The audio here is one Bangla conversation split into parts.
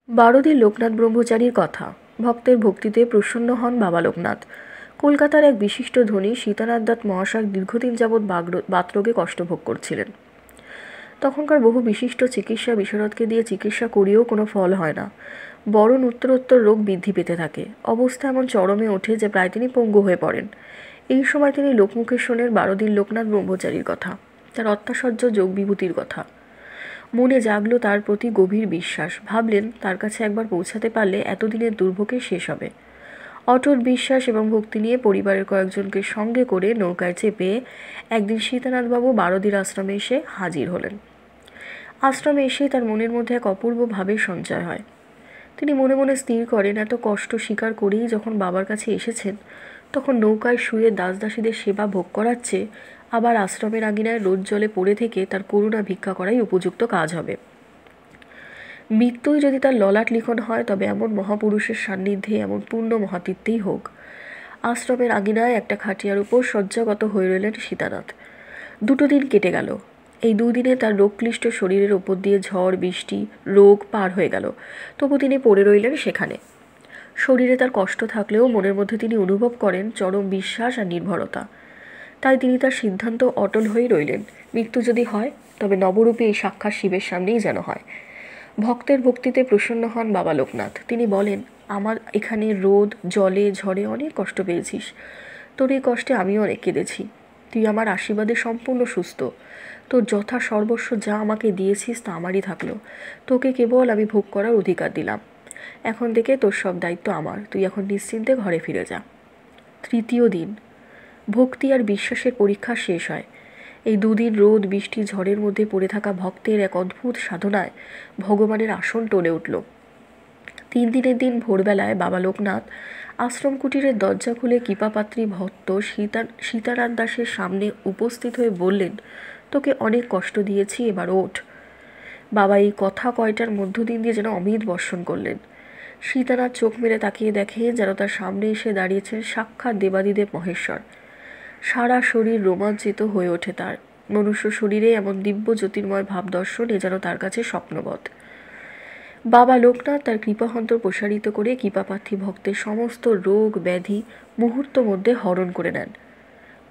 বারোদির লোকনাথ ব্রহ্মচারীর কথা। ভক্তের ভক্তিতে প্রসন্ন হন বাবা লোকনাথ। কলকাতার এক বিশিষ্ট ধনী সীতানাথ দত্ত মহাশয় দীর্ঘদিন যাবৎ বাতরোগে কষ্ট ভোগ করছিলেন। তখনকার বহু বিশিষ্ট চিকিৎসা বিশারদকে দিয়ে চিকিৎসা করিয়েও কোনো ফল হয় না, বরং উত্তরোত্তর রোগ বৃদ্ধি পেতে থাকে। অবস্থা এমন চরমে ওঠে যে প্রায় তিনি পঙ্গু হয়ে পড়েন। এই সময় তিনি লোকমুখে শোনেন বারোদির লোকনাথ ব্রহ্মচারীর কথা, তার অত্যাশ্চর্য যোগ বিভূতির কথা। মনে জাগলো তার প্রতি গভীর বিশ্বাস। ভাবলেন তার কাছে একবার পৌঁছাতে পারলে এতদিনের দুর্ভোগে শেষ হবে। অটুট বিশ্বাস এবং ভক্তি নিয়ে পরিবারের কয়েকজনকে সঙ্গে করে নৌকায় চেপে একদিন সীতানাথবাবু বারোদির আশ্রমে এসে হাজির হলেন। আশ্রমে এসেই তার মনের মধ্যে এক অপূর্ব ভাবের সঞ্চয় হয়। তিনি মনে মনে স্থির করেন, এত কষ্ট স্বীকার করেই যখন বাবার কাছে এসেছেন, তখন নৌকায় শুয়ে দাসদাসীদের সেবা ভোগ করাচ্ছে, আবার আশ্রমের আঙিনায় রোদ জলে পড়ে থেকে তার করুণা ভিক্ষা করাই উপযুক্ত কাজ হবে। মৃত্যুই যদি তার ললাট লিখন হয়, তবে এমন মহাপুরুষের সান্নিধ্যে এমন পূর্ণ মহাতীর্থেই হোক। আশ্রমের আঙিনায় একটা খাটিয়ার উপর শয্যাগত হয়ে রইলেন সীতানাথ। 2 দিন কেটে গেল। এই 2 দিনে তার রোগক্লিষ্ট শরীরের ওপর দিয়ে ঝড় বৃষ্টি রোগ পার হয়ে গেল, তবু তিনি পড়ে রইলেন সেখানে। শরীরে তার কষ্ট থাকলেও মনের মধ্যে তিনি অনুভব করেন চরম বিশ্বাস আর নির্ভরতা। তাই তিনি তার সিদ্ধান্ত অটল হয়ে রইলেন, মৃত্যু যদি হয় তবে নবরূপে এই সাক্ষাৎ শিবের সামনেই যেন হয়। ভক্তের ভক্তিতে প্রসন্ন হন বাবা লোকনাথ। তিনি বলেন, আমার এখানে রোদ জলে ঝড়ে অনেক কষ্ট পেয়েছিস, তোর এই কষ্টে আমিও অনেক কেঁদেছি। তুই আমার আশীর্বাদে সম্পূর্ণ সুস্থ। তোর যথা সর্বস্ব যা আমাকে দিয়েছিস তা আমারই থাকলো। তোকে কেবল আমি ভোগ করার অধিকার দিলাম। এখন থেকে তোর সব দায়িত্ব আমার। তুই এখন নিশ্চিন্তে ঘরে ফিরে যা। 3য় দিন। ভক্তি আর বিশ্বাসের পরীক্ষা শেষ হয়। এই 2 দিন রোদ বৃষ্টি ঝড়ের মধ্যে পড়ে থাকা ভক্তের এক অদ্ভুত সাধনায় ভগবানের আসন টলে উঠল। 3 দিনের দিন ভোরবেলায় বাবা লোকনাথ আশ্রম কুটিরের দরজা খুলে কৃপাপাত্রী ভক্ত সীতানাথ দাসের সামনে উপস্থিত হয়ে বললেন, তোকে অনেক কষ্ট দিয়েছি, এবার ওঠ। বাবা এই কথা কয়টার মধ্য দিন দিয়ে যেন অমিত বর্ষণ করলেন। সীতানাথ চোখ মেলে তাকিয়ে দেখে যেন তার সামনে এসে দাঁড়িয়েছেন সাক্ষাৎ দেবাদিদেব মহেশ্বর। সারা শরীর রোমাঞ্চিত হয়ে ওঠে তার। মনুষ্য শরীরে এমন দিব্য জ্যোতির্ময় ভাব দর্শন এ যেন তার কাছে স্বপ্নবৎ। বাবা লোকনাথ তার কৃপাহন্ত প্রসারিত করে কৃপাপ্রার্থী ভক্তের সমস্ত রোগ ব্যাধি মুহূর্ত মধ্যে হরণ করে নেন।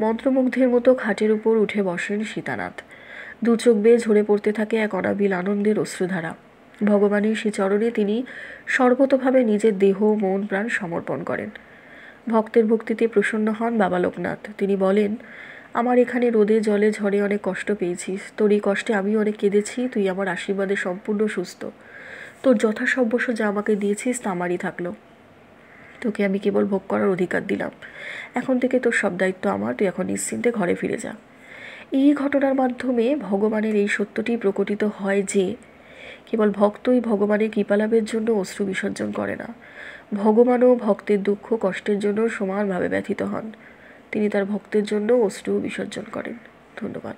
মন্ত্রমুগ্ধের মতো খাটের উপর উঠে বসেন সীতানাথ। 2 চোখ বেয়ে ঝরে পড়তে থাকে এক অনাবিল আনন্দের অশ্রুধারা। ভগবানের শ্রীচরণে তিনি সর্বতোভাবে নিজের দেহ মন প্রাণ সমর্পণ করেন। ভক্তের ভক্তিতে প্রসন্ন হন বাবা লোকনাথ। তিনি বলেন, আমার এখানে রোদে জলে ঝড়ে অনেক কষ্ট পেয়েছিস, তোর এই কষ্টে আমিও অনেক কেঁদেছি। তুই আমার আশীর্বাদে সম্পূর্ণ সুস্থ। তোর যথাসর্বস্ব যা আমাকে দিয়েছিস তা আমারই থাকলো। তোকে আমি কেবল ভোগ করার অধিকার দিলাম। এখন থেকে তোর সব দায়িত্ব আমার। তুই এখন নিশ্চিন্তে ঘরে ফিরে যা। এই ঘটনার মাধ্যমে ভগবানের এই সত্যটি প্রকটিত হয় যে কেবল ভক্তই ভগবানের কৃপালাভের জন্য অশ্রু বিসর্জন করে না, ভগবানও ভক্তের দুঃখ কষ্টের জন্য সমানভাবে ব্যথিত হন। তিনি তার ভক্তের জন্য অশ্রু বিসর্জন করেন। ধন্যবাদ।